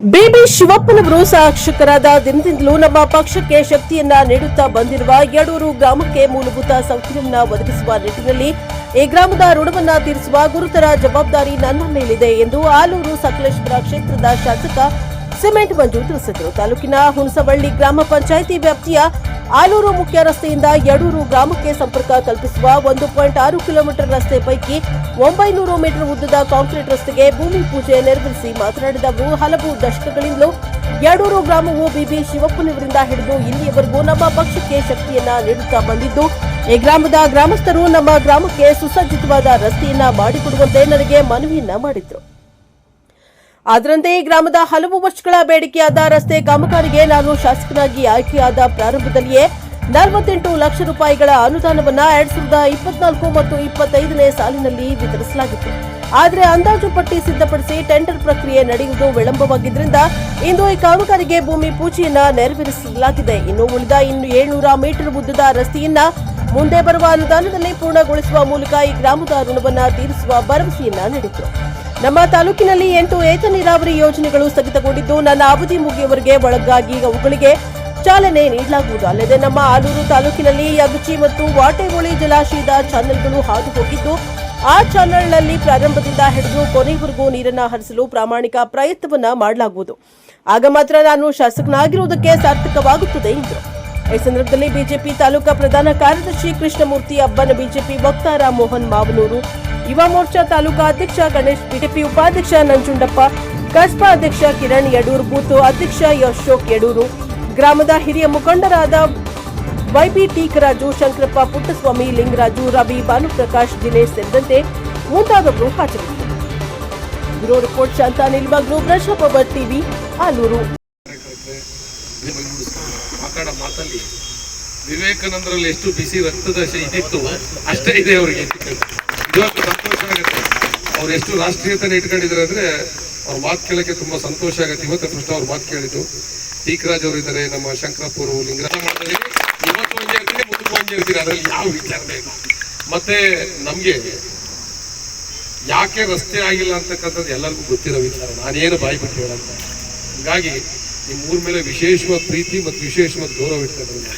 ಬಿಬಿ ಶಿವಪ್ಪನವರು ಶಾಸಕರಾದ ದಿನದಿಂದಲೂ ನಮ್ಮ ಪಕ್ಷಕ್ಕೆ ಶಕ್ತಿಯನ್ನ ನೀಡುತ್ತಾ ಬಂದಿರುವ ಯಡೂರು ಗ್ರಾಮಕ್ಕೆ ಮೂಲಭೂತ ಸೌಕರ್ಯವನ್ನು ಒದಗಿಸುವ ನಿಟ್ಟಿನಲ್ಲಿ ಈ ಗ್ರಾಮದ ಋಣವನ್ನ ತೀರಿಸುವ ಗುರುತರ ಜವಾಬ್ದಾರಿ ನನ್ನ ಮೇಲಿದೆ ಎಂದು ಆಲೂರು ಸಕಲೇಶ್ವರ ಕ್ಷೇತ್ರದ ಶಾಸಕ ಸಿಮೆಂಟ್ ಮಂಜು ತಿಳಿಸಿದರು. ತಾಲೂಕಿನ ಹುಣಸವಳ್ಳಿ ಗ್ರಾಮ ಪಂಚಾಯಿತಿ ವ್ಯಾಪ್ತಿಯ ಆಲೂರು ಮುಖ್ಯ ರಸ್ತೆಯಿಂದ ಯಡೂರು ಗ್ರಾಮಕ್ಕೆ ಸಂಪರ್ಕ ಕಲ್ಪಿಸುವ 1.6 ಕಿಲೋಮೀಟರ್ ರಸ್ತೆ ಪೈಕಿ 900 ಮೀಟರ್ ಉದ್ದದ ಕಾಂಕ್ರೀಟ್ ರಸ್ತೆಗೆ ಭೂಮಿ ಪೂಜೆ ನೆರವೇರಿಸಿ ಮಾತನಾಡಿದ ಅವರು, ಹಲವು ದಶಕಗಳಿಂದಲೂ ಯಡೂರು ಗ್ರಾಮವು ಬಿಬಿ ಶಿವಪ್ಪನವರಿಂದ ಹಿಡಿದು ಇಲ್ಲಿಯವರೆಗೂ ನಮ್ಮ ಪಕ್ಷಕ್ಕೆ ಶಕ್ತಿಯನ್ನ ನೀಡುತ್ತಾ ಬಂದಿದ್ದು, ಈ ಗ್ರಾಮದ ಗ್ರಾಮಸ್ಥರು ನಮ್ಮ ಗ್ರಾಮಕ್ಕೆ ಸುಸಜ್ಜಿತವಾದ ರಸ್ತೆಯನ್ನ ಮಾಡಿಕೊಡುವಂತೆ ನನಗೆ ಮನವಿಯನ್ನ ಮಾಡಿದ್ರು. ಅದರಂತೆ ಈ ಗ್ರಾಮದ ಹಲವು ವರ್ಷಗಳ ಬೇಡಿಕೆಯಾದ ರಸ್ತೆ ಕಾಮಗಾರಿಗೆ ನಾನು ಶಾಸಕನಾಗಿ ಆಯ್ಕೆಯಾದ ಪ್ರಾರಂಭದಲ್ಲಿಯೇ 48 ಲಕ್ಷ ರೂಪಾಯಿಗಳ ಅನುದಾನವನ್ನು 2024 ಮತ್ತು 25ನೇ ಸಾಲಿನಲ್ಲಿ ವಿತರಿಸಲಾಗಿತ್ತು. ಆದರೆ ಅಂದಾಜು ಪಟ್ಟಿ ಸಿದ್ಧಪಡಿಸಿ ಟೆಂಡರ್ ಪ್ರಕ್ರಿಯೆ ನಡೆಯುವುದು ವಿಳಂಬವಾಗಿದ್ದರಿಂದ ಇಂದು ಈ ಕಾಮಗಾರಿಗೆ ಭೂಮಿ ಪೂಜೆಯನ್ನ ನೆರವೇರಿಸಲಾಗಿದೆ. ಇನ್ನು ಉಳಿದ 700 ಮೀಟರ್ ಉದ್ದದ ರಸ್ತೆಯನ್ನ ಮುಂದೆ ಬರುವ ಅನುದಾನದಲ್ಲಿ ಪೂರ್ಣಗೊಳಿಸುವ ಮೂಲಕ ಈ ಗ್ರಾಮದ ಋಣವನ್ನು ತೀರಿಸುವ ಭರವಸೆಯನ್ನ ನೀಡಿದರು. ನಮ್ಮ ತಾಲೂಕಿನಲ್ಲಿ 8 ಏತ ನೀರಾವರಿ ಯೋಜನೆಗಳು ಸ್ಥಗಿತಗೊಂಡಿದ್ದು, ನನ್ನ ಅವಧಿ ಮುಗಿಯುವವರೆಗೆ ಒಳಗಾಗಿ ಅವುಗಳಿಗೆ ಚಾಲನೆ ನೀಡಲಾಗುವುದು. ಅಲ್ಲದೆ ನಮ್ಮ ಆಲೂರು ತಾಲೂಕಿನಲ್ಲಿ ಯಗಚಿ ಮತ್ತು ವಾಟೆಹೊಳಿ ಜಲಾಶಯದ ಚಾನೆಲ್ಗಳು ಹಾದು ಹೋಗಿದ್ದು, ಆ ಚಾನೆಲ್ನಲ್ಲಿ ಪ್ರಾರಂಭದಿಂದ ಹಿಡಿದು ಕೊನೆಯವರೆಗೂ ನೀರನ್ನು ಹರಿಸಲು ಪ್ರಾಮಾಣಿಕ ಪ್ರಯತ್ನವನ್ನ ಮಾಡಲಾಗುವುದು. ಆಗ ಮಾತ್ರ ನಾನು ಶಾಸಕನಾಗಿರುವುದಕ್ಕೆ ಸಾರ್ಥಕವಾಗುತ್ತದೆ ಎಂದರು. ಈ ಸಂದರ್ಭದಲ್ಲಿ ಬಿಜೆಪಿ ತಾಲೂಕಾ ಪ್ರಧಾನ ಕಾರ್ಯದರ್ಶಿ ಕೃಷ್ಣಮೂರ್ತಿ ಅಬ್ಬನ, ಬಿಜೆಪಿ ವಕ್ತಾರ ಮೋಹನ್ ಮಾವನೂರು, ಯುವ ಮೋರ್ಚಾ ತಾಲೂಕಾ ಅಧ್ಯಕ್ಷ ಗಣೇಶ್, ಬಿಜೆಪಿ ಉಪಾಧ್ಯಕ್ಷ ನಂಜುಂಡಪ್ಪ, ಕಸ್ಬಾ ಅಧ್ಯಕ್ಷ ಕಿರಣ್ ಯಡೂರು, ಬೂತ್ ಅಧ್ಯಕ್ಷ ಅಶೋಕ್ ಯಡೂರು, ಗ್ರಾಮದ ಹಿರಿಯ ಮುಖಂಡರಾದ ವೈಬಿ ಟೀಕರಾಜು, ಶಂಕರಪ್ಪ, ಪುಟ್ಟಸ್ವಾಮಿ, ಲಿಂಗರಾಜು, ರವಿ, ಭಾನುಪ್ರಕಾಶ್, ದಿನೇಶ್ ಸೇರಿದಂತೆ ಮುಂತಾದವರು ಹಾಜರಿದ್ದರು. ಬ್ಯೂರೋ ರಿಪೋರ್ಟ್ ಶಾಂತ ನಿಲ್ಮಗ್ಲು, ಪ್ರಜಾಪ್ರಭ ಟಿವಿ, ಆಲೂರು. ಮಾತಲ್ಲಿ ವಿವೇಕಾನಂದರಲ್ಲಿ ಎಷ್ಟು ಬಿಸಿ ರಕ್ತದ ಇದಿತ್ತು ಅಷ್ಟೇ ಇದೆ ಅವರಿಗೆ. ಇವತ್ತು ಸಂತೋಷ ಆಗುತ್ತೆ. ಅವ್ರು ಎಷ್ಟು ರಾಷ್ಟ್ರೀಯತೆನ ಇಟ್ಕೊಂಡಿದ್ದಾರೆ ಅಂದ್ರೆ ಅವ್ರ ಮಾತು ಕೇಳಕ್ಕೆ ತುಂಬಾ ಸಂತೋಷ ಆಗುತ್ತೆ. ಇವತ್ತು ಫಸ್ಟ್ ಅವ್ರ ಮಾತು ಕೇಳಿದ್ದು ಟೀಕರಾಜ್ ಅವರು ಇದ್ದಾರೆ, ನಮ್ಮ ಶಂಕರಪ್ಪರು, ಲಿಂಗರಾಜ ಮಾಡ್ತಾರೆ. ಇವತ್ತು ಹಂಗೆ ಇರ್ತೀನಿ, ಮುಂದಕ್ಕೂ ಹಂಗೆ ಇರ್ತೀನಿ, ಅದರಲ್ಲಿ ಯಾವ ವಿಚಾರನೇ ಇಲ್ಲ. ಮತ್ತೆ ನಮ್ಗೆ ಯಾಕೆ ರಸ್ತೆ ಆಗಿಲ್ಲ ಅಂತಕ್ಕಂಥದ್ದು ಎಲ್ಲರಿಗೂ ಗೊತ್ತಿರೋ ವಿಚಾರ, ನಾನೇನು ಬಾಯಿ ಬಿಟ್ಟು ಹೇಳಂತ. ಹೀಗಾಗಿ ನಿಮ್ಮ ಊರ ಮೇಲೆ ವಿಶೇಷವಾದ ಪ್ರೀತಿ ಮತ್ತು ವಿಶೇಷವಾದ ಗೌರವ ಇಟ್ಕೊಂಡ್ರೆ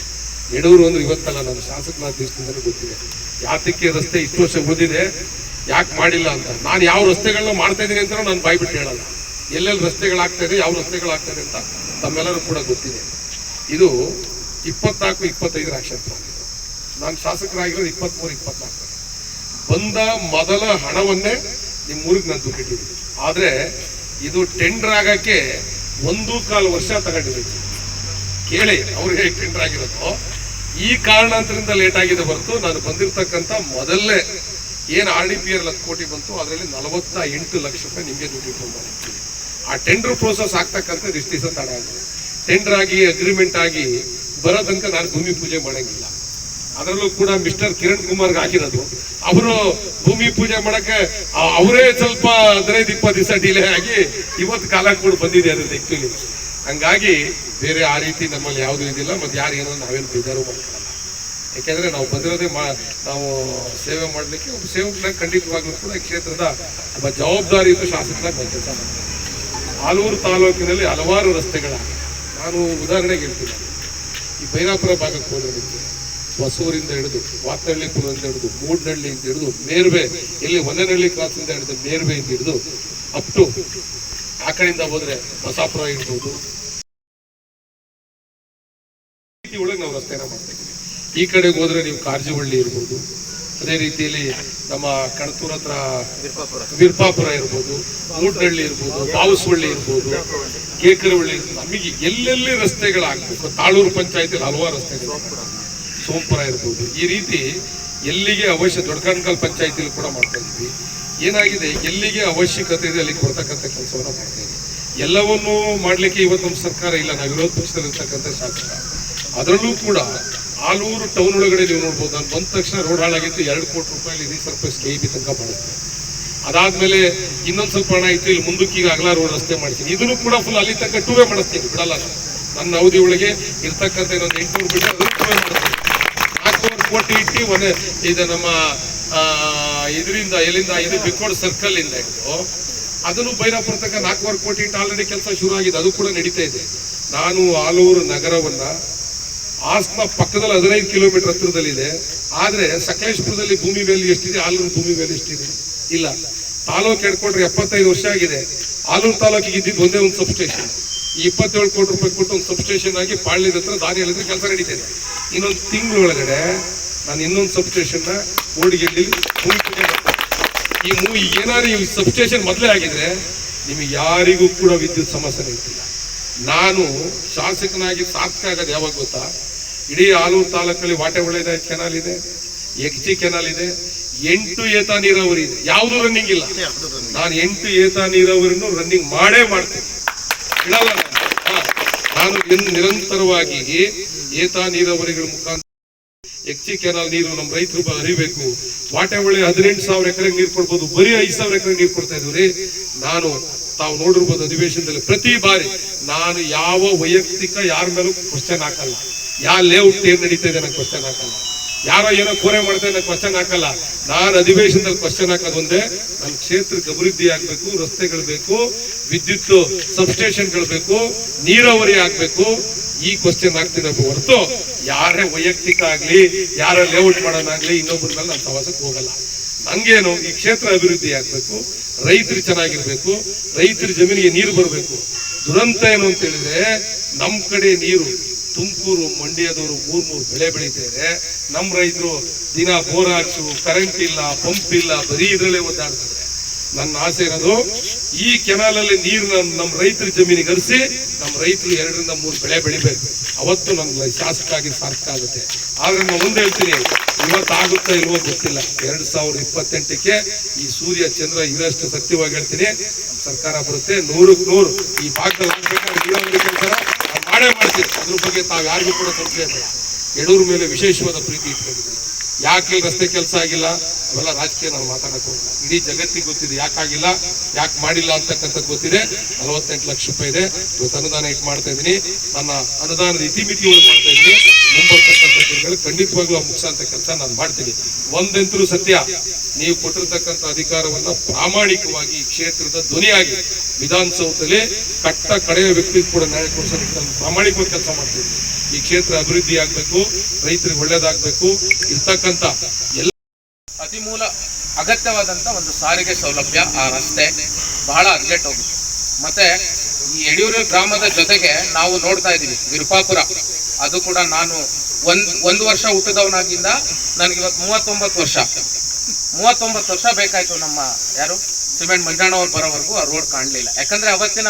ಯಡೂರು ಅಂದ್ರೆ ಇವತ್ತಲ್ಲ, ನಾನು ಶಾಸಕನಾದ ದಿವಸದಿಂದಲೂ ಗೊತ್ತಿದೆ ಯಾತಕ್ಕೆ ರಸ್ತೆ ಇಷ್ಟು ವರ್ಷ ಉಳಿದಿದೆ, ಯಾಕೆ ಮಾಡಿಲ್ಲ ಅಂತ. ನಾನು ಯಾವ ರಸ್ತೆಗಳನ್ನ ಮಾಡ್ತಾ ಇದ್ದೀನಿ ಅಂತ ನಾನು ಬಾಯಿ ಬಿಟ್ಟು ಹೇಳಲ್ಲ. ಎಲ್ಲೆಲ್ಲಿ ರಸ್ತೆಗಳಾಗ್ತಾ ಇದೆ, ಯಾವ ರಸ್ತೆಗಳಾಗ್ತಾ ಇದೆ ಅಂತ ತಮ್ಮೆಲ್ಲರೂ ಕೂಡ ಗೊತ್ತಿದೆ. ಇದು 24-25 ಆಕ್ಷನ್ ಪ್ಲಾನ್. ನಾನು ಶಾಸಕರಾಗಿರೋದು 23-24 ಬಂದ ಮೊದಲ ಹಣವನ್ನೇ ನಿಮ್ಮ ಊರಿಗೆ ನಾನು ದುಡ್ಡಿಟ್ಟಿದ್ದೀನಿ. ಆದ್ರೆ ಇದು ಟೆಂಡರ್ ಆಗಕ್ಕೆ 1.25 ವರ್ಷ ತಗೊಂಡಿದ್ದೀನಿ. ಕೇಳಿ ಅವ್ರಿಗೆ ಟೆಂಡರ್ ಆಗಿರೋದು ಈ ಕಾರಣಾಂತರದಿಂದ ಲೇಟ್ ಆಗಿದೆ ಹೊರತು ನಾನು ಬಂದಿರತಕ್ಕಂಥ ಮೊದಲನೇ ಏನು RDPR 10 ಕೋಟಿ ಬಂತು, ಅದರಲ್ಲಿ 48 ಲಕ್ಷ ರೂಪಾಯಿ ನಿಮಗೆ ದುಡ್ಡಿಟ್ಕೊಂಡು ಆ ಟೆಂಡರ್ ಪ್ರೋಸೆಸ್ ಆಗ್ತಕ್ಕಂಥದ್ದು ಇಷ್ಟು ದಿವಸ ತಡ ಆಗಿದೆ. ಟೆಂಡರ್ ಆಗಿ ಅಗ್ರಿಮೆಂಟ್ ಆಗಿ ಬರೋ ತನಕ ನಾನು ಭೂಮಿ ಪೂಜೆ ಮಾಡಂಗಿಲ್ಲ. ಅದರಲ್ಲೂ ಕೂಡ ಮಿಸ್ಟರ್ ಕಿರಣ್ ಕುಮಾರ್ಗೆ ಹಾಕಿರೋದು, ಅವರು ಭೂಮಿ ಪೂಜೆ ಮಾಡಕ್ಕೆ ಅವರೇ ಸ್ವಲ್ಪ 15-20 ದಿವಸ ಡಿಲೇ ಆಗಿ ಇವತ್ತು ಕಾಲ ಕೂಡ ಬಂದಿದೆ ಅದ್ರದ್ದು ಆಕ್ಚುಲಿ. ಹಂಗಾಗಿ ಬೇರೆ ಆ ರೀತಿ ನಮ್ಮಲ್ಲಿ ಯಾವುದೂ ಇದಿಲ್ಲ. ಮತ್ತೆ ಯಾರು ಏನೋ ನಾವೇನು ಬೇಜಾರು ಮಾಡ್ಕೊಳ್ಳಲ್ಲ. ಯಾಕೆಂದ್ರೆ ನಾವು ಬಂದಿರೋದೇ ನಾವು ಸೇವೆ ಮಾಡಲಿಕ್ಕೆ. ಒಬ್ಬ ಸೇವಕನಾಗ ಖಂಡಿತವಾಗ್ಲೂ ಕೂಡ ಈ ಕ್ಷೇತ್ರದ ಒಬ್ಬ ಜವಾಬ್ದಾರಿಯುತ ಶಾಸಕನಾಗಿ ನಾನು ಕೆಲಸ ಮಾಡ್ತೀನಿ. ಆಲೂರು ತಾಲೂಕಿನಲ್ಲಿ ಹಲವಾರು ರಸ್ತೆಗಳಾಗಿವೆ. ನಾನು ಉದಾಹರಣೆಗೆ ಹೇಳ್ತೀನಿ, ಈ ಬೈರಾಪುರ ಭಾಗಕ್ಕೆ ಹೋದ್ರೆ ಹೊಸೂರಿಂದ ಹಿಡಿದು ವಾತನಹಳ್ಳಿಪುರದಿಂದ ಹಿಡಿದು ಮೂಡ್ನಹಳ್ಳಿಯಿಂದ ಹಿಡಿದು ಮೇರ್ವೆ, ಇಲ್ಲಿ ಹೊನ್ನೇನಹಳ್ಳಿ ಕ್ರಾಸಿಂದ ಹಿಡಿದು ಮೇರ್ವೆಯಿಂದ ಹಿಡಿದು ಅಪ್ ಟು ಆ ಕಡೆಯಿಂದ ಹೋದ್ರೆ ಬಸಾಪುರ ಇರ್ಬೋದು, ಒಳಗೆ ನಾವು ರಸ್ತೆನ ಮಾಡ್ತಾ ಇದ್ದೀವಿ. ಈ ಕಡೆಗೆ ಹೋದ್ರೆ ನೀವು ಕಾರ್ಜವಳ್ಳಿ ಇರ್ಬೋದು, ಅದೇ ರೀತಿಯಲ್ಲಿ ನಮ್ಮ ಕಣತೂರ್ ಹತ್ರ ವಿರ್ಪಾಪುರ ಇರ್ಬೋದು, ಮೂಡ್ನಹಳ್ಳಿ ಇರ್ಬೋದು, ಬಾವಸವಳ್ಳಿ ಇರ್ಬೋದು, ಕೇಕರವಳ್ಳಿ ಇರ್ಬೋದು. ನಮಗೆ ಎಲ್ಲೆಲ್ಲಿ ರಸ್ತೆಗಳಾಗಬೇಕು, ತಾಳೂರು ಪಂಚಾಯತಿಯಲ್ಲಿ ಹಲವಾರು ರಸ್ತೆಗಳು, ಸೋಂಪುರ ಇರ್ಬೋದು, ಈ ರೀತಿ ಎಲ್ಲಿಗೆ ಅವಶ್ಯ, ದೊಡ್ಡಕಣಕಲ್ ಪಂಚಾಯತಿಯಲ್ಲಿ ಕೂಡ ಮಾಡ್ತಾ ಇದ್ವಿ. ಏನಾಗಿದೆ, ಎಲ್ಲಿಗೆ ಅವಶ್ಯಕತೆ ಇದೆ ಅಲ್ಲಿಗೆ ಬರ್ತಕ್ಕಂಥ ಕೆಲಸವನ್ನು ಮಾಡ್ತಾ ಇದ್ವಿ. ಎಲ್ಲವನ್ನೂ ಮಾಡಲಿಕ್ಕೆ ಇವತ್ತು ನಮ್ಮ ಸರ್ಕಾರ ಇಲ್ಲ, ನಾವು ವಿರೋಧ ಪಕ್ಷದಲ್ಲಿರ್ತಕ್ಕಂಥ ಶಾಸಕ. ಅದರಲ್ಲೂ ಕೂಡ ಆಲೂರು ಟೌನ್ ಒಳಗಡೆ ನೀವು ನೋಡ್ಬೋದು, ನಾನು ಬಂದ ತಕ್ಷಣ ರೋಡ್ ಹಾಳಾಗಿತ್ತು, 2 ಕೋಟಿ ರೂಪಾಯಿ ರೀಸರ್ಫೇಸ್ KEB ತನಕ ಮಾಡಿಸ್ತೀನಿ. ಅದಾದ್ಮೇಲೆ ಇನ್ನೊಂದು ಸ್ವಲ್ಪ ಹಣ ಇತ್ತು, ಇಲ್ಲಿ ಮುಂದಕ್ಕೆ ಈಗ ಅಗಲ ರೋಡ್ ರಸ್ತೆ ಮಾಡ್ತೀನಿ. ಇದನ್ನು ಕೂಡ ಫುಲ್ ಅಲ್ಲಿ ತನಕ 2 ವೇ ಮಾಡಿಸ್ತೀನಿ, ಬಿಡಲ್ಲ. ನನ್ನ ಅವಧಿ ಒಳಗೆ ಇರ್ತಕ್ಕಂಥ ಇನ್ನೊಂದು 800 ಬಿಟ್ಟು ಅದನ್ನು 2 ವೇ ಮಾಡ್ತೀನಿ. 400 ಕೋಟಿ ಇಟ್ಟು ಇದು ನಮ್ಮ ಇದರಿಂದ ಎಲ್ಲಿಂದ ಇದು ಬಿಕ್ಕೋಡ್ ಸರ್ಕಲ್ ಇಂದ ಹಿಡಿದು ಅದನ್ನು ಬೈರಾಪುರ ತನಕ 4 ಕೋಟಿ ಇಟ್ಟು ಆಲ್ರೆಡಿ ಕೆಲಸ ಶುರು ಆಗಿದೆ, ಅದು ಕೂಡ ನಡೀತಾ ಇದೆ. ನಾನು ಆಲೂರು ನಗರವನ್ನ ಹಾಸನ ಪಕ್ಕದಲ್ಲಿ 15 ಕಿಲೋಮೀಟರ್ ಹತ್ತಿರದಲ್ಲಿದೆ. ಆದ್ರೆ ಸಕಲೇಶ್ಪುರದಲ್ಲಿ ಭೂಮಿ ವ್ಯಾಲ್ಯೂ ಎಷ್ಟಿದೆ, ಆಲೂರು ಭೂಮಿ ವ್ಯಾಲ್ಯೂ ಎಷ್ಟಿದೆ? ಇಲ್ಲ. ತಾಲೂಕು ಹಿಡ್ಕೊಂಡ್ರೆ 75 ವರ್ಷ ಆಗಿದೆ. ಆಲೂರು ತಾಲೂಕಿಗೆ ಇದ್ದಿದ್ದು ಒಂದೇ ಒಂದು ಸಬ್ ಸ್ಟೇಷನ್. ಈ 27 ಕೋಟಿ ರೂಪಾಯಿ ಕೊಟ್ಟು ಒಂದು ಸಬ್ ಸ್ಟೇಷನ್ ಆಗಿ ಪಾಳ್ಯದ ಹತ್ರ ದಾರಿ ಹೇಳಿದ್ರೆ ಕೆಲಸ ನಡೀತಾ ಇದೆ. ಇನ್ನೊಂದು ತಿಂಗಳೊಳಗಡೆ ನಾನು ಇನ್ನೊಂದು ಸಬ್ ಸ್ಟೇಷನ್ ಕೋಡಿಗೆಲ್ಲಿ ಈ ಏನಾದ್ರು ಈ ಸಬ್ ಸ್ಟೇಷನ್ ಮೊದಲೇ ಆಗಿದ್ರೆ ನಿಮಗೆ ಯಾರಿಗೂ ಕೂಡ ವಿದ್ಯುತ್ ಸಮಸ್ಯೆ ಇರ್ತಿಲ್ಲ. ನಾನು ಶಾಸಕನಾಗಿ ಸಾರ್ಥಕ ಆಗೋದು ಯಾವಾಗ ಗೊತ್ತಾ? ಇಡೀ ಆಲೂರು ತಾಲೂಕಲ್ಲಿ ವಾಟೆ ಒಳ್ಳೆದ ಕೆನಾಲ್ ಇದೆ, ಎಕ್ಜಿ ಕೆನಾಲ್ ಇದೆ, 8 ಏತ ನೀರಾವರಿ ಇದೆ. ಯಾವುದು ರನ್ನಿಂಗ್ ಇಲ್ಲ. ನಾನು 8 ಏತ ನೀರಾವರಿನೂ ರನ್ನಿಂಗ್ ಮಾಡೇ ಮಾಡ್ತೀನಿ, ಇಡಲ್ಲ ನಾನು ನಿರಂತರವಾಗಿ ಏತ ನೀರಾವರಿಗಳ ಮುಖಾಂತರ ಎಕ್ಸಿ ಕೆನಾಲ್ ನೀರು ನಮ್ಮ ರೈತರು ಹರಿಬೇಕು. ವಾಟೆ ಒಳ್ಳೆ 18,000 ಎಕರೆಗೆ ನೀರು ಕೊಡ್ಬೋದು, ಬರೀ 5,000 ಎಕರೆ ನೀರು ಕೊಡ್ತಾ ಇದ್ದೀವಿ. ನಾನು ತಾವು ನೋಡಿರ್ಬೋದು ಅಧಿವೇಶನದಲ್ಲಿ ಪ್ರತಿ ಬಾರಿ ನಾನು ಯಾವ ವೈಯಕ್ತಿಕ ಯಾರ ಮೇಲೂ ಕ್ವಶನ್ ಹಾಕಲ್ಲ. ಯಾವ ಲೇಔಟ್ ಏನ್ ನಡೀತಾ ಇದೆ ನಾನು ಕ್ವಶನ್ ಹಾಕಲ್ಲ. ಯಾರೋ ಏನೋ ಕೋರೆ ಮಾಡ್ತಾ ಇದೆ ಕ್ವಶನ್ ಹಾಕಲ್ಲ. ನಾನು ಅಧಿವೇಶನದಲ್ಲಿ ಕ್ವಶನ್ ಹಾಕೋದು ಒಂದೇ, ನನ್ನ ಕ್ಷೇತ್ರಕ್ಕೆ ಅಭಿವೃದ್ಧಿ ಆಗ್ಬೇಕು, ರಸ್ತೆಗಳು ಬೇಕು, ವಿದ್ಯುತ್ ಸಬ್ಸ್ಟೇಷನ್ಗಳು ಬೇಕು, ನೀರಾವರಿ ಆಗ್ಬೇಕು. ಈ ಕ್ವಶನ್ ಆಗ್ತಿರೋ ಹೊರತು ಯಾರೇ ವೈಯಕ್ತಿಕ ಆಗ್ಲಿ, ಯಾರ ಲೇಔಟ್ ಮಾಡೋದಾಗ್ಲಿ ಇನ್ನೊಬ್ಬರ ಮೇಲೆ ನಾನು ಪ್ರವಾಸಕ್ಕೆ ಹೋಗಲ್ಲ. ನಂಗೇನು ಈ ಕ್ಷೇತ್ರ ಅಭಿವೃದ್ಧಿ ಆಗ್ಬೇಕು, ರೈತರು ಚೆನ್ನಾಗಿರ್ಬೇಕು, ರೈತರ ಜಮೀನಿಗೆ ನೀರು ಬರಬೇಕು. ದುರಂತ ಏನು ಅಂತ ಹೇಳಿದ್ರೆ ನಮ್ ಕಡೆ ನೀರು ತುಮಕೂರು ಮಂಡ್ಯದವರು 3 ಬೆಳೆ ಬೆಳೀತಾರೆ. ನಮ್ಮ ರೈತರು ದಿನ ಬೋರ್ ಹಾಕ್ಸು, ಕರೆಂಟ್ ಇಲ್ಲ, ಪಂಪ್ ಇಲ್ಲ, ಬರೀ ಇದ್ರಲ್ಲೇ ಒದ್ದಾಡ್ತಾರೆ. ನನ್ನ ಆಸೆ ಇರೋದು ಈ ಕೆನಾಲಲ್ಲಿ ನೀರು ನಮ್ಮ ರೈತರ ಜಮೀನಿಗೆ ಹರಿಸಿ ನಮ್ಮ ರೈತರು 2 ರಿಂದ 3 ಬೆಳೆ ಬೆಳಿಬೇಕು. ಅವತ್ತು ನಮ್ಗೆ ಶಾಸಕಾಗಿ ಸಾರ್ಥಕ ಆಗುತ್ತೆ. ಆದ್ರೆ ನಾನು ಮುಂದೆ ಹೇಳ್ತೀನಿ, ಇವತ್ತಾಗುತ್ತಾ ಇಲ್ವೋ ಗೊತ್ತಿಲ್ಲ. 2028ಕ್ಕೆ ಈ ಸೂರ್ಯ ಚಂದ್ರ ಇರಷ್ಟು ಸತ್ಯವಾಗಿ ಹೇಳ್ತೀನಿ, ನಮ್ಮ ಸರ್ಕಾರ ಬರುತ್ತೆ 100ಕ್ಕೆ 100. ಈ ಭಾಗದಲ್ಲಿ ಕೆಲಸ ಮಾಡೇ ಮಾಡ್ತೀವಿ. ಅದ್ರ ಬಗ್ಗೆ ತಾವು ಯಾರಿಗೂ ಕೂಡ ಸಂಶಯ ಬೇಡ. ಯಡೂರು ಮೇಲೆ ವಿಶೇಷವಾದ ಪ್ರೀತಿ ಇಟ್ಕೊಂಡಿದ್ದೀವಿ. ಯಾಕೆ ರಸ್ತೆ ಕೆಲಸ ಆಗಿಲ್ಲ ಅವೆಲ್ಲ ರಾಜಕೀಯ ನಾವು ಮಾತಾಡಕ್ ಹೋಗಿಲ್ಲ. ಇಡೀ ಜಗತ್ತಿಗೆ ಗೊತ್ತಿದೆ ಯಾಕಾಗಿಲ್ಲ, ಯಾಕೆ ಮಾಡಿಲ್ಲ ಅಂತಕ್ಕಂಥದ್ದು ಗೊತ್ತಿದೆ. 48 ಲಕ್ಷ ರೂಪಾಯಿ ಇದೆ. ಇವತ್ತು ಅನುದಾನ ಇಟ್ಟು ಮಾಡ್ತಾ ಇದ್ದೀನಿ. ನನ್ನ ಅನುದಾನದ ಇತಿಮಿತಿಯೊಳಗೆ ಮಾಡ್ತಾ ಇದ್ದೀನಿ. ಮುಂಬರ್ತಕ್ಕಂಥ ದಿನಗಳಲ್ಲಿ ಖಂಡಿತವಾಗ್ಲೂ ಮುಗಿಸಂತ ಕೆಲಸ ನಾನು ಮಾಡ್ತೀನಿ. ಒಂದಂತರೂ ಸತ್ಯ, ನೀವು ಕೊಟ್ಟಿರ್ತಕ್ಕಂಥ ಅಧಿಕಾರವನ್ನ ಪ್ರಾಮಾಣಿಕವಾಗಿ ಈ ಕ್ಷೇತ್ರದ ಧ್ವನಿಯಾಗಿ ವಿಧಾನಸೌಧದಲ್ಲಿ ಕಟ್ಟ ಕಡೆಯ ವ್ಯಕ್ತಿ ಕೂಡ ನ್ಯಾಯ ಕೊಡಿಸೋದಕ್ಕೆ ಪ್ರಾಮಾಣಿಕವಾಗಿ ಕೆಲಸ ಮಾಡ್ತೀನಿ. ಈ ಕ್ಷೇತ್ರ ಅಭಿವೃದ್ಧಿ ಆಗ್ಬೇಕು, ರೈತರಿಗೆ ಒಳ್ಳೇದಾಗ್ಬೇಕು. ಇರ್ತಕ್ಕಂಥ ಎಲ್ಲ ಅತಿ ಮೂಲ ಅಗತ್ಯವಾದಂತ ಒಂದು ಸಾರಿಗೆ ಸೌಲಭ್ಯ, ಆ ರಸ್ತೆ ಬಹಳ ಅರ್ಜೆಂಟ್ ಹೋಗಿದೆ. ಮತ್ತೆ ಈ ಯಡಿಯೂರು ಗ್ರಾಮದ ಜೊತೆಗೆ ನಾವು ನೋಡ್ತಾ ಇದೀವಿ ವಿರುಪಾಪುರ, ಅದು ಕೂಡ ನಾನು ಒಂದು ವರ್ಷ ಹುಟ್ಟಿದವನಾಗಿಂದ ನನಗೆ ಇವತ್ತು 39 ವರ್ಷ ಬೇಕಾಯ್ತು ನಮ್ಮ ಯಾರು ಸಿಮೆಂಟ್ ಮಂಜಣ್ಣವ್ರು ಬರೋವರೆಗೂ ಆ ರೋಡ್ ಕಾಣಲಿಲ್ಲ. ಯಾಕಂದ್ರೆ ಅವತ್ತಿನ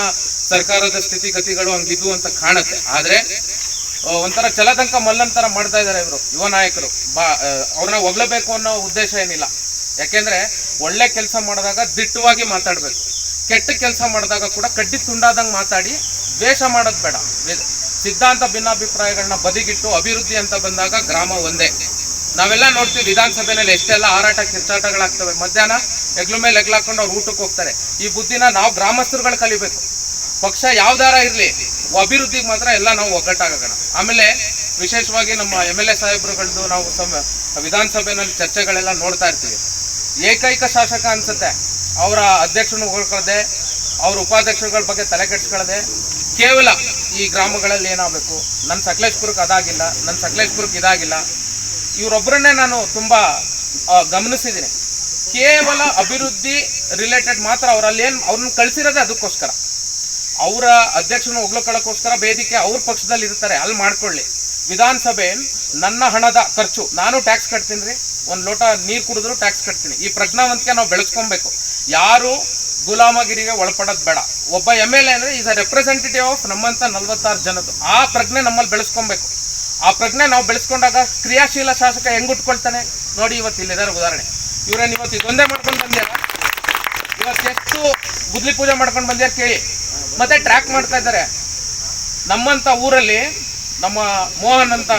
ಸರ್ಕಾರದ ಸ್ಥಿತಿಗತಿಗಳು ಹಂಗಿದ್ವು ಅಂತ ಕಾಣುತ್ತೆ. ಆದ್ರೆ ಒಂಥರ ಚಲದಂಕ ಮಲ್ಲಂತರ ಮಾಡ್ತಾ ಇದಾರೆ ಇವರು ಯುವ ನಾಯಕರು. ಅವ್ರನ್ನ ಹೊಗಳಬೇಕು ಅನ್ನೋ ಉದ್ದೇಶ ಏನಿಲ್ಲ. ಯಾಕೆಂದ್ರೆ ಒಳ್ಳೆ ಕೆಲಸ ಮಾಡಿದಾಗ ದಿಟ್ಟವಾಗಿ ಮಾತಾಡ್ಬೇಕು, ಕೆಟ್ಟ ಕೆಲಸ ಮಾಡಿದಾಗ ಕೂಡ ಕಡ್ಡಿ ತುಂಡಾದಂಗೆ ಮಾತಾಡಿ ದ್ವೇಷ ಮಾಡೋದು ಬೇಡ. ಸಿದ್ಧಾಂತ ಭಿನ್ನಾಭಿಪ್ರಾಯಗಳನ್ನ ಬದಿಗಿಟ್ಟು ಅಭಿವೃದ್ಧಿ ಅಂತ ಬಂದಾಗ ಗ್ರಾಮ ಒಂದೇ. ನಾವೆಲ್ಲ ನೋಡ್ತೀವಿ ವಿಧಾನಸಭೆಯಲ್ಲಿ ಎಷ್ಟೆಲ್ಲ ಹಾರಾಟ ಕಿರ್ಚಾಟಗಳಾಗ್ತವೆ. ಮಧ್ಯಾಹ್ನ ಹೆಗ್ಲ ಮೇಲೆ ಹೆಗ್ಲಾಕೊಂಡು ಅವ್ರು ಊಟಕ್ಕೆ ಹೋಗ್ತಾರೆ. ಈ ಬುದ್ಧಿನ ನಾವು ಗ್ರಾಮಸ್ಥರುಗಳು ಕಲಿಬೇಕು. ಪಕ್ಷ ಯಾವ್ದಾರ ಇರ್ಲಿ, ಅಭಿವೃದ್ಧಿಗೆ ಮಾತ್ರ ಎಲ್ಲ ನಾವು ಒಗ್ಗಟ್ಟಾಗೋಣ. ಆಮೇಲೆ ವಿಶೇಷವಾಗಿ ನಮ್ಮ MLA ಸಾಹೇಬ್ರುಗಳದ್ದು ನಾವು ವಿಧಾನಸಭೆಯಲ್ಲಿ ಚರ್ಚೆಗಳೆಲ್ಲ ನೋಡ್ತಾ ಇರ್ತೀವಿ. ಏಕೈಕ ಶಾಸಕ ಅನ್ಸುತ್ತೆ ಅವರ ಅಧ್ಯಕ್ಷರನ್ನು ಹೊಗಳ್ಕೊಳ್ಳದೆ, ಅವ್ರ ಉಪಾಧ್ಯಕ್ಷರುಗಳ ಬಗ್ಗೆ ತಲೆ ಕೆಡಿಸ್ಕೊಳ್ಳದೆ, ಕೇವಲ ಈ ಗ್ರಾಮಗಳಲ್ಲಿ ಏನಾಗಬೇಕು, ನನ್ನ ಸಕಲೇಶ್ಪುರಕ್ಕೆ ಅದಾಗಿಲ್ಲ, ನನ್ನ ಸಕಲೇಶ್ಪುರಕ್ಕೆ ಇದಾಗಿಲ್ಲ, ಇವರೊಬ್ಬರನ್ನೇ ನಾನು ತುಂಬಾ ಗಮನಿಸಿದ್ದೀನಿ. ಕೇವಲ ಅಭಿವೃದ್ಧಿ ರಿಲೇಟೆಡ್ ಮಾತ್ರ ಅವರಲ್ಲಿ ಅವ್ರನ್ನ ಕಳಿಸಿರೋದೇ ಅದಕ್ಕೋಸ್ಕರ. ಅವರ ಅಧ್ಯಕ್ಷನ ಹೊಗಳಕ್ಕೋಸ್ಕರ ವೇದಿಕೆ ಅವ್ರ ಪಕ್ಷದಲ್ಲಿ ಇರ್ತಾರೆ, ಅಲ್ಲಿ ಮಾಡ್ಕೊಳ್ಳಿ. ವಿಧಾನಸಭೆ ನನ್ನ ಹಣದ ಖರ್ಚು, ನಾನು ಟ್ಯಾಕ್ಸ್ ಕಟ್ತೀನಿ ರೀ, ಒಂದು ಲೋಟ ನೀರು ಕುಡಿದ್ರು ಟ್ಯಾಕ್ಸ್ ಕಟ್ತೀನಿ. ಈ ಪ್ರಜ್ಞಾವಂತಿಕೆ ನಾವು ಬೆಳೆಸ್ಕೊಬೇಕು. ಯಾರು ಗುಲಾಮಗಿರಿಗೆ ಒಳಪಡೋದು ಬೇಡ. ಒಬ್ಬ MLA ಅಂದ್ರೆ ಈಸ್ ಅ ರೆಪ್ರೆಸೆಂಟೇಟಿವ್ ಆಫ್ ನಮ್ಮಂತ 46 ಜನದ್ದು. ಆ ಪ್ರಜ್ಞೆ ನಮ್ಮಲ್ಲಿ ಬೆಳೆಸ್ಕೊಬೇಕು. ಆ ಪ್ರಜ್ಞೆ ನಾವು ಬೆಳೆಸ್ಕೊಂಡಾಗ ಕ್ರಿಯಾಶೀಲ ಶಾಸಕ ಹೆಂಗ್ ಉಟ್ಕೊಳ್ತಾನೆ ನೋಡಿ. ಇವತ್ತು ಇಲ್ಲಿದ್ದಾರೆ ಉದಾಹರಣೆ. ಇವ್ರೇನು ಇವತ್ತು ಇದೊಂದೇ ಮಾಡ್ಕೊಂಡು ಬಂದ್ಯಾರ, ಇವತ್ತು ಎಷ್ಟು ಗುದ್ಲಿ ಪೂಜೆ ಮಾಡ್ಕೊಂಡು ಬಂದ್ಯಾರ ಕೇಳಿ. ಮತ್ತೆ ಟ್ರ್ಯಾಕ್ ಮಾಡ್ತಾ ಇದ್ದಾರೆ. ನಮ್ಮಂತ ಊರಲ್ಲಿ ನಮ್ಮ ಮೋಹನ್ ಅಂತ